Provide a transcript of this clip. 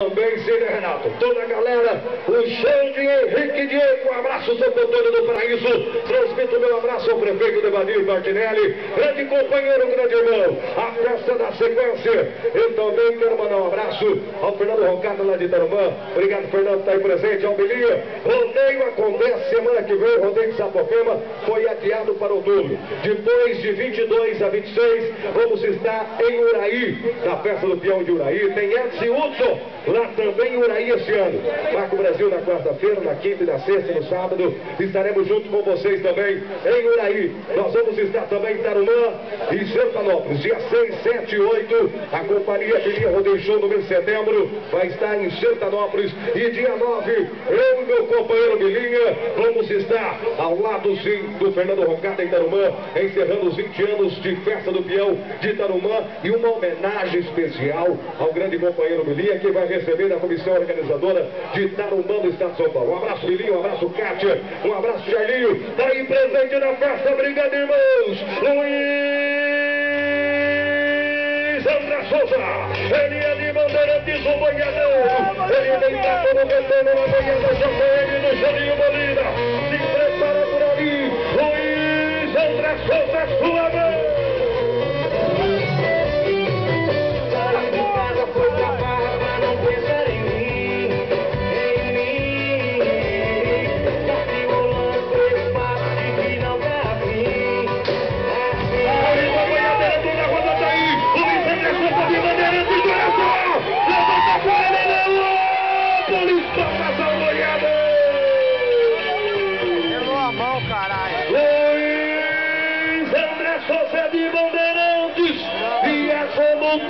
Também Cília Renato, toda a galera, o show de Henrique Diego, um abraço São Antônio do Paraíso, transmito meu abraço ao prefeito Devanir Martinelli, grande companheiro, grande irmão, a festa da sequência. Eu também quero mandar um abraço ao Fernando Roncada lá de Tarumã, obrigado Fernando por estar aí presente, ao Belinha. Rodeio acontece semana que vem, rodeio de Sapopema foi adiado para outubro, depois de 22 a 26, vamos estar em Uraí, na festa do peão de Uraí, tem Edson Hudson, lá também em Uraí esse ano. Marco Brasil na quarta-feira, na quinta e na sexta, no sábado. Estaremos junto com vocês também em Uraí. Nós vamos estar também em Tarumã e Sertanópolis. Dia 6, 7 e 8, a companhia Belinha Rodeio Show no mês de setembro vai estar em Sertanópolis. E dia 9, eu e meu companheiro Belinha vamos estar ao lado sim do Fernando Roncada em Tarumã, encerrando os 20 anos de festa do peão de Tarumã e uma homenagem especial ao grande companheiro Belinha, que vai receber da comissão organizadora de Tarumã do Estado de São Paulo. Um abraço, Belinha, um abraço, Kátia, um abraço, Charlinho. Tá aí presente na festa, obrigado, irmãos. Luiz André Souza, ele é de Bandeirantes, o boiadeiro. Ele vem cá como retorno na boiada, já foi ele no Juninho Molina. Se prepara por ali, Luiz André Souza, sua mão. Luiz André Souza de Bandeirantes e a como